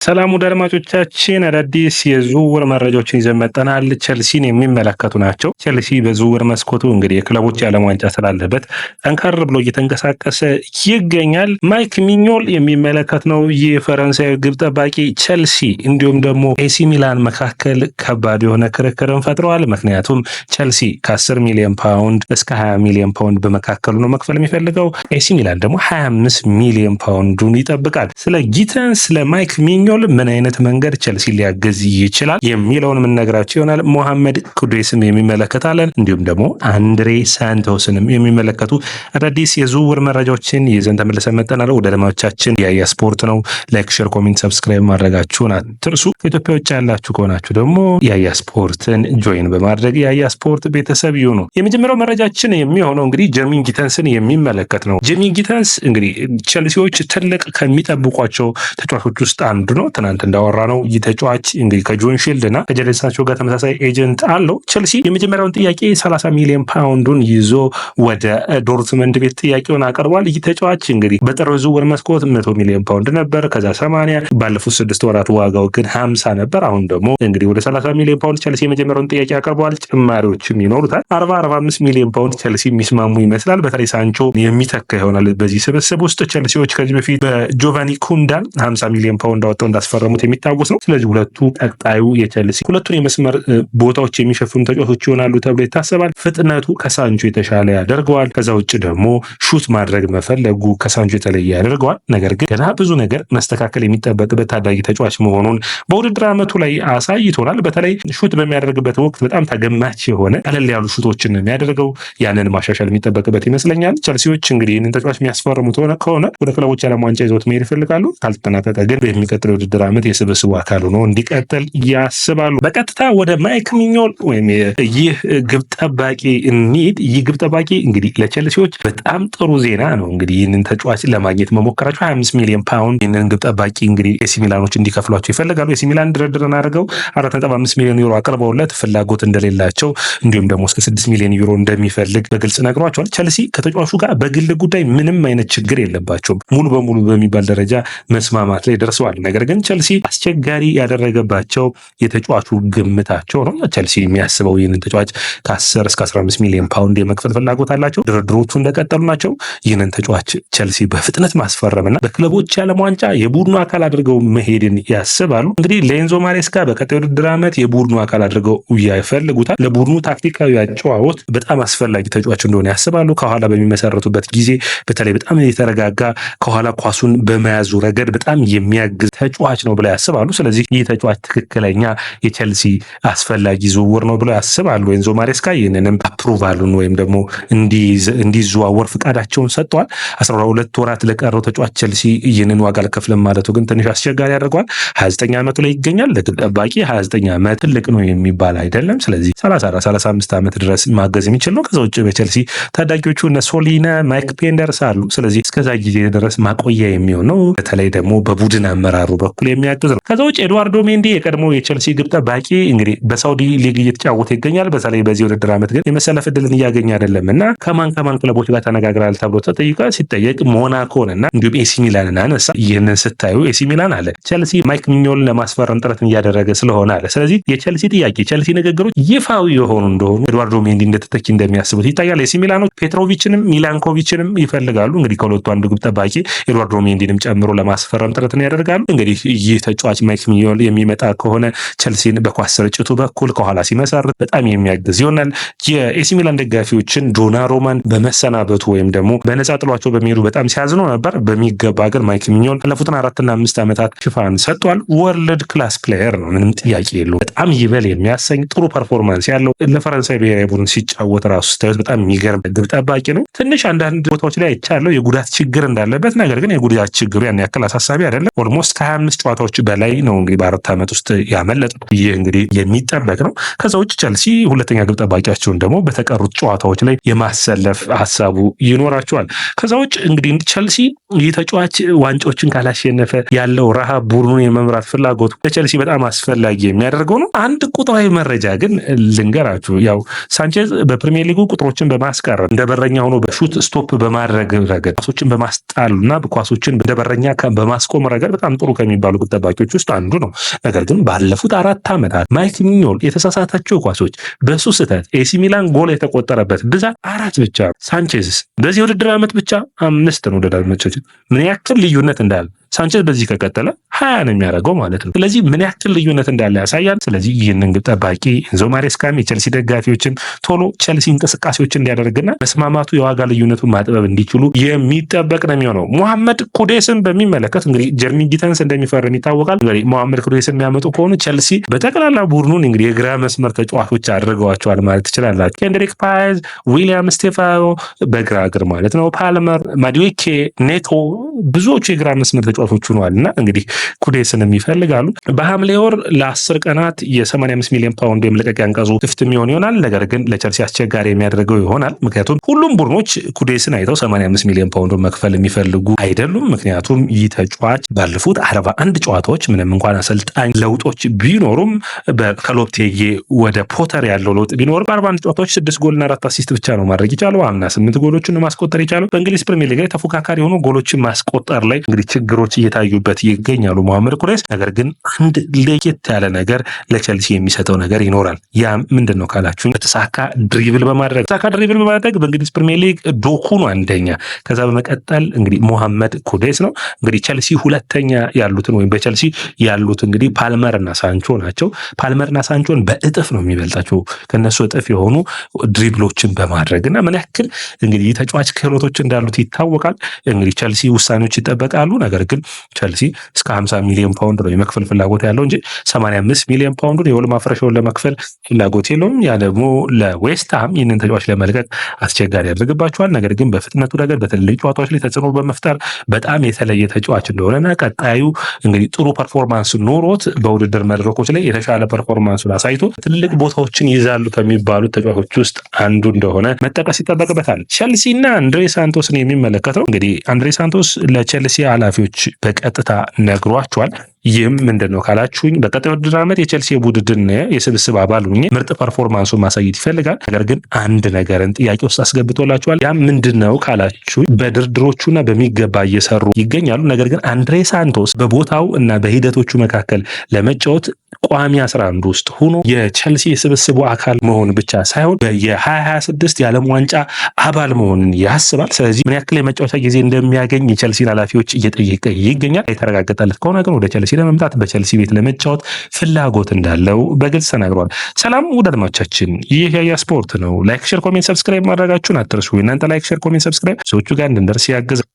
ሰላም ወደ አድማጮቻችን አዳዲስ የዝውውር መረጃዎችን ይዘን መጥተናል። ቸልሲን የሚመለከቱ ናቸው። ቸልሲ በዝውውር መስኮቱ እንግዲህ የክለቦች የዓለም ዋንጫ ስላለበት ጠንከር ብሎ እየተንቀሳቀሰ ይገኛል። ማይክ ሚኞል የሚመለከት ነው። ይህ ፈረንሳዊ ግብ ጠባቂ ቸልሲ እንዲሁም ደግሞ ኤሲ ሚላን መካከል ከባድ የሆነ ክርክርን ፈጥረዋል። ምክንያቱም ቸልሲ ከ10 ሚሊዮን ፓውንድ እስከ 20 ሚሊዮን ፓውንድ በመካከሉ ነው መክፈል የሚፈልገው። ኤሲ ሚላን ደግሞ 25 ሚሊዮን ፓውንዱን ይጠብቃል። ስለ ጊተን ስለ ማይክ ሚኞል ምን አይነት መንገድ ቸልሲ ሊያገዝ ይችላል የሚለውን የምንነግራቸው ይሆናል። ሞሐመድ ኩዴስም የሚመለከታለን እንዲሁም ደግሞ አንድሬ ሳንቶስንም የሚመለከቱ አዳዲስ የዝውውር መረጃዎችን ይዘን ተመልሰን መጥተናል። ወደ አድማጮቻችን ያያ ስፖርት ነው። ላይክ፣ ሼር፣ ኮሜንት፣ ሰብስክራይብ ማድረጋችሁን አትርሱ። ከኢትዮጵያ ውጭ ያላችሁ ከሆናችሁ ደግሞ ያያ ስፖርትን ጆይን በማድረግ ያያ ስፖርት ቤተሰብ ይሁኑ። የመጀመሪያው መረጃችን የሚሆነው እንግዲህ ጀርሚን ጊተንስን የሚመለከት ነው። ጀርሚን ጊተንስ እንግዲህ ቸልሲዎች ትልቅ ከሚጠብቋቸው ተጫዋቾች ውስጥ አንዱ ነው። ትናንት እንዳወራ ነው ይህ ተጫዋች እንግዲህ ከጆን ሺልድ እና ከጀደን ሳንቾ ጋር ተመሳሳይ ኤጀንት አለው። ቸልሲ የመጀመሪያውን ጥያቄ 30 ሚሊዮን ፓውንዱን ይዞ ወደ ዶርትመንድ ቤት ጥያቄውን አቀርቧል። ይህ ተጫዋች እንግዲህ በጥር ዝውውር መስኮት 100 ሚሊዮን ፓውንድ ነበር፣ ከዛ 80፣ ባለፉት 6 ወራት ዋጋው ግን 50 ነበር። አሁን ደግሞ እንግዲህ ወደ 30 ሚሊዮን ፓውንድ ቸልሲ የመጀመሪያውን ጥያቄ አቅርቧል። ጭማሪዎችም ይኖሩታል። 45 ሚሊዮን ፓውንድ ቸልሲ የሚስማሙ ይመስላል። በተለይ ሳንቾ የሚተካ ይሆናል በዚህ ስብስብ ውስጥ። ቸልሲዎች ከዚህ በፊት በጆቫኒ ኩንዳን 50 ሚሊዮን ፓውንድ አወጣው እንዳስፈረሙት የሚታወስ ነው። ስለዚህ ሁለቱ ቀጣዩ የቸልሲ ሁለቱን የመስመር ቦታዎች የሚሸፍኑ ተጫዋቾች ይሆናሉ ተብሎ ይታሰባል። ፍጥነቱ ከሳንቾ የተሻለ ያደርገዋል። ከዛ ውጭ ደግሞ ሹት ማድረግ መፈለጉ ከሳንቾ የተለየ ያደርገዋል። ነገር ግን ገና ብዙ ነገር መስተካከል የሚጠበቅበት ታዳጊ ተጫዋች መሆኑን በውድድር ዓመቱ ላይ አሳይቶናል። በተለይ ሹት በሚያደርግበት ወቅት በጣም ተገማች የሆነ ቀለል ያሉ ሹቶችን የሚያደርገው ያንን ማሻሻል የሚጠበቅበት ይመስለኛል። ቸልሲዎች እንግዲህ ይህንን ተጫዋች የሚያስፈርሙት ከሆነ ወደ ክለቦች ዓለም ዋንጫ ይዞት መሄድ ይፈልጋሉ። ካልተጠናቀቀ ግን የሚቀጥለው የውድድር ዓመት የስብስቡ አካል ሆኖ እንዲቀጥል ያስባሉ። በቀጥታ ወደ ማይክ ሚኞል ወይም ይህ ግብ ጠባቂ እንሂድ። ይህ ግብ ጠባቂ እንግዲህ ለቸልሲዎች በጣም ጥሩ ዜና ነው። እንግዲህ ይህንን ተጫዋች ለማግኘት መሞከራቸው 25 ሚሊዮን ፓውንድ ይህንን ግብ ጠባቂ እንግዲህ ኤሲ ሚላኖች እንዲከፍሏቸው ይፈልጋሉ። ኤሲ ሚላን ድርድርን አድርገው 4.5 ሚሊዮን ዩሮ አቅርበውለት ፍላጎት እንደሌላቸው እንዲሁም ደግሞ እስከ 6 ሚሊዮን ዩሮ እንደሚፈልግ በግልጽ ነግሯቸዋል። ቸልሲ ከተጫዋቹ ጋር በግል ጉዳይ ምንም አይነት ችግር የለባቸውም። ሙሉ በሙሉ በሚባል ደረጃ መስማማት ላይ ደርሰዋል። ነገር ግን ቸልሲ አስቸጋሪ ያደረገባቸው የተጫዋቹ ግምታቸው ነው። ቸልሲ የሚያስበው ይህንን ተጫዋች ከ10 እስከ 15 ሚሊዮን ፓውንድ የመክፈል ፍላጎት አላቸው። ድርድሮቹ እንደቀጠሉ ናቸው። ይህንን ተጫዋች ቸልሲ በፍጥነት ማስፈረምና በክለቦች ዓለም ዋንጫ የቡድኑ አካል አድርገው መሄድን ያስባሉ። እንግዲህ ለኤንዞ ማሬስካ በቀጣይ ውድድር ዓመት የቡድኑ አካል አድርገው ይፈልጉታል። ለቡድኑ ታክቲካዊ አጨዋወት በጣም አስፈላጊ ተጫዋች እንደሆነ ያስባሉ። ከኋላ በሚመሰረቱበት ጊዜ በተለይ በጣም የተረጋጋ ከኋላ ኳሱን በመያዙ ረገድ በጣም የሚያግዝ ተጫዋች ነው ብለው ያስባሉ። ስለዚህ ይህ ተጫዋች ትክክለኛ የቸልሲ አስፈላጊ ዝውውር ነው ብለው ያስባሉ። ኤንዞ ማሬስካ ይህንንም አፕሩቫሉን ወይም ደግሞ እንዲዘዋወር ፍቃዳቸውን ሰጥተዋል። 12 ወራት ለቀረው ተጫዋች ቸልሲ ይህንን ዋጋ አልከፍልም ማለቱ ግን ትንሽ አስቸጋሪ ያደርገዋል። 29 ዓመቱ ላይ ይገኛል። ለግብ ጠባቂ 29 ዓመት ትልቅ ነው የሚባል አይደለም። ስለዚህ 35 ዓመት ድረስ ማገዝ የሚችል ነው። ከዛ ውጭ በቸልሲ ታዳጊዎቹ እነ ሶሊና፣ ማይክ ፔንደርስ አሉ። ስለዚህ እስከዛ ጊዜ ድረስ ማቆያ የሚሆን ነው። በተለይ ደግሞ በቡድን አመራሩ በኩል የሚያግዝ ነው። ከዛ ውጭ ኤድዋርዶ ሜንዲ የቀድሞ የቸልሲ ግብ ጠባቂ እንግዲህ በሳውዲ ሊግ እየተጫወተ ይገኛል። በተለይ በዚህ ውድድር ዓመት ግን የመሰለፍ ዕድልን እያገኘ አይደለም እና ከማን ክለቦች ጋር ተነጋግራል ተብሎ ሲጠየቅ ሞናኮንና እንዲሁም ኤሲ ሚላንን አነሳ። ይህንን ስታዩ ኤሲ ሚላን አለ ቸልሲ ማይክ ሚኞልን ለማስፈረም ጥረት እያደረገ ስለሆነ አለ። ስለዚህ የቸልሲ ጥያቄ ቸልሲ ንግግሮች ይፋዊ የሆኑ እንደሆኑ ኤድዋርዶ ሜንዲ እንደተተኪ እንደሚያስቡት ይታያል። ኤሲ ሚላኖች ፔትሮቪችንም ሚላንኮቪችንም ይፈልጋሉ። እንግዲህ ከሁለቱ አንዱ ግብ ጠባቂ ኤድዋርዶ ሜንዲንም ጨምሮ ለማስፈረም ጥረትን ያደርጋሉ። እንግዲህ ይህ ተጫዋች ማይክ ሚኞል የሚመጣ ከሆነ ቸልሲን በኳስ ስርጭቱ በኩል ከኋላ ሲመሰርት በጣም የሚያግዝ ይሆናል። የኤሲ ሚላን ደጋፊዎችን ዶናሩማን በመሰናበቱ ወይም ደግሞ በነፃ ጥሏቸው በሚሄዱ በጣም ሲያዝኑ ነበር። በሚገባ ግን ማይክ ሚኞል ያለፉትን 4 እና 5 ዓመታት ሽፋን ሰጥቷል። ወርልድ ክላስ ፕሌየር ነው፣ ምንም ጥያቄ የለውም። በጣም ይበል የሚያሰኝ ጥሩ ፐርፎርማንስ ያለው ለፈረንሳይ ብሔራዊ ቡድን ሲጫወት ራሱ ስታዩት በጣም የሚገርም ግብ ጠባቂ ነው። ትንሽ አንዳንድ ቦታዎች ላይ አይቻለው የጉዳት ችግር እንዳለበት፣ ነገር ግን የጉዳት ችግሩ ያን ያክል አሳሳቢ አይደለም። ኦልሞስት ከ25 ጨዋታዎች በላይ ነው እንግዲህ በ4 ዓመት ውስጥ ያመለጠው። ይህ እንግዲህ የሚጠበቅ ነው። ከዛ ውጭ ቸልሲ ሁለተኛ ግብ ጠባቂያቸውን ደግሞ በተቀሩት ጨዋታዎች ላይ የማሰለፍ ሀሳቡ ይኖራቸዋል። ከዛ ውጭ እንግዲህ ቸልሲ ይህ ተጫዋች ዋንጫዎችን ካላሸነፈ ያለው ረሃብ ቡድኑን የመምራት ፍላጎቱ ለቸልሲ በጣም አስፈላጊ የሚያደርገው ነው። አንድ ቁጥራዊ መረጃ ግን ልንገራችሁ። ያው ሳንቼዝ በፕሪሚየር ሊጉ ቁጥሮችን በማስቀረት እንደ በረኛ ሆኖ በሹት ስቶፕ በማድረግ ረገድ ኳሶችን በማስጣሉና ኳሶችን እንደ በረኛ በማስቆም ረገድ በጣም ጥሩ ከሚባሉ ግብ ጠባቂዎች ውስጥ አንዱ ነው። ነገር ግን ባለፉት 4 ዓመታት ማይክ ሚኞል የተሳሳታቸው ኳሶች በሱ ስህተት ኤሲ ሚላን ጎል የተቆጠረበት ብዛት 4 ብቻ። ሳንቼዝ በዚህ ውድድር ዓመት ብቻ 5 ነው። ወዳጆች ምን ያክል ልዩነት እንዳለ ሳንቼዝ በዚህ ከቀጠለ 20 ነው የሚያደርገው ማለት ነው። ስለዚህ ምን ያክል ልዩነት እንዳለ ያሳያል። ስለዚህ ይህንን ግብ ጠባቂ ኤንዞ ማሬስካም የቸልሲ ደጋፊዎችም ቶሎ ቸልሲ እንቅስቃሴዎችን እንዲያደርግና መስማማቱ የዋጋ ልዩነቱን ማጥበብ እንዲችሉ የሚጠበቅ ነው የሚሆነው። ሞሐመድ ኩዴስን በሚመለከት እንግዲህ ጀርሚ ጊተንስ እንደሚፈርም ይታወቃል። እንግዲህ ሞሐመድ ኩዴስን የሚያመጡ ከሆኑ ቸልሲ በጠቅላላ ቡድኑን እንግዲህ የግራ መስመር ተጫዋቾች አድርገዋቸዋል ማለት ትችላላችሁ። ኬንድሪክ ፓይዝ፣ ዊሊያም ስቴፋኖ በግራ እግር ማለት ነው፣ ፓልመር፣ ማዱዌኬ፣ ኔቶ ብዙዎቹ የግራ መስመር ተጫዋቾች ሆነዋል እና እንግዲህ ኩዴስንም ይፈልጋሉ። በሐምሌ ወር ለ10 ቀናት የ85 ሚሊዮን ፓውንድ የመልቀቂያ አንቀጹ ክፍት የሚሆን ይሆናል። ነገር ግን ለቸልሲ አስቸጋሪ የሚያደርገው ይሆናል። ምክንያቱም ሁሉም ቡድኖች ኩዴስን አይተው 85 ሚሊዮን ፓውንድ መክፈል የሚፈልጉ አይደሉም። ምክንያቱም ይህ ተጫዋች ባለፉት 41 ጨዋታዎች ምንም እንኳን አሰልጣኝ ለውጦች ቢኖሩም ከሎፔቴጊ ወደ ፖተር ያለው ለውጥ ቢኖር በ41 ጨዋታዎች 6 ጎልና 4 አሲስት ብቻ ነው ማድረግ የቻለው። አምና 8 ጎሎችን ማስቆጠር የቻለው። በእንግሊዝ ፕሪሚየር ሊግ ላይ ተፎካካሪ የሆኑ ጎሎችን ማስቆጠር ላይ እንግዲህ ችግሮች እየታዩበት ይገኛሉ ሞሐመድ ኩዴስ። ነገር ግን አንድ ለየት ያለ ነገር ለቸልሲ የሚሰጠው ነገር ይኖራል። ያ ምንድነው ካላችሁ በተሳካ ድሪብል በማድረግ በእንግሊዝ ፕሪሚየር ሊግ ዶኩ ነው አንደኛ። ከዛ በመቀጠል እንግዲህ ሞሐመድ ኩዴስ ነው። እንግዲህ ቸልሲ ሁለተኛ ያሉትን ወይም በቸልሲ ያሉት እንግዲህ ፓልመርና ሳንቾ ናቸው። ፓልመርና ሳንቾን በእጥፍ ነው የሚበልጣቸው ከነሱ እጥፍ የሆኑ ድሪብሎችን በማድረግና ምን ያክል እንግዲህ ተጫዋች ክህሎቶች እንዳሉት ይታወቃል። እንግዲህ ቸልሲ ውሳኔዎች ይጠበቃሉ። ነገር ግን ቸልሲ እስከ 50 ሚሊዮን ፓውንድ ነው የመክፈል ፍላጎት ያለው እንጂ 85 ሚሊዮን ፓውንዱን የውል ማፍረሻውን ለመክፈል ፍላጎት የለውም። ያ ደግሞ ለዌስትሃም ይህንን ተጫዋች ለመልቀቅ አስቸጋሪ ያደርግባቸዋል። ነገር ግን በፍጥነቱ ረገድ በትልልቅ ጨዋታዎች ላይ ተጽዕኖ በመፍጠር በጣም የተለየ ተጫዋች እንደሆነና ቀጣዩ እንግዲህ ጥሩ ፐርፎርማንስ ኖሮት በውድድር መድረኮች ላይ የተሻለ ፐርፎርማንሱን አሳይቶ ትልልቅ ቦታዎችን ይዛሉ ከሚባሉት ተጫዋቾች ውስጥ አንዱ እንደሆነ መጠቀስ ይጠበቅበታል። ቸልሲና አንድሬ ሳንቶስን የሚመለከተው እንግዲህ አንድሬ ሳንቶስ ለቸልሲ ኃላፊዎች በቀጥታ ነግሯቸዋል። ይህም ምንድን ነው ካላችሁኝ በቀጣይ ውድድር ዓመት የቸልሲ ቡድን የስብስብ አባል ሆኜ ምርጥ ፐርፎርማንሱን ማሳየት ይፈልጋል። ነገር ግን አንድ ነገርን ጥያቄ ውስጥ አስገብቶላችኋል። ያም ምንድን ነው ካላችሁኝ በድርድሮቹና በሚገባ እየሰሩ ይገኛሉ። ነገር ግን አንድሬ ሳንቶስ በቦታው እና በሂደቶቹ መካከል ለመጫወት ቋሚ 11 ውስጥ ሆኖ የቸልሲ የስብስቡ አካል መሆን ብቻ ሳይሆን የ2026 የዓለም ዋንጫ አባል መሆንን ያስባል። ስለዚህ ምን ያክል የመጫወቻ ጊዜ እንደሚያገኝ የቸልሲን ኃላፊዎች እየጠየቀ ይገኛል። የተረጋገጠለት ከሆነ ግን ወደ ቸልሲ ለመምጣት በቸልሲ ቤት ለመጫወት ፍላጎት እንዳለው በግልጽ ተናግሯል። ሰላም ውድ አድማጮቻችን፣ ይህ ያያ ስፖርት ነው። ላይክ፣ ሼር፣ ኮሜንት፣ ሰብስክራይብ ማድረጋችሁን አትርሱ። እናንተ ላይክ፣ ሼር፣ ኮሜንት፣ ሰብስክራይብ ሰዎቹ ጋር እንድንደርስ ያግዛል።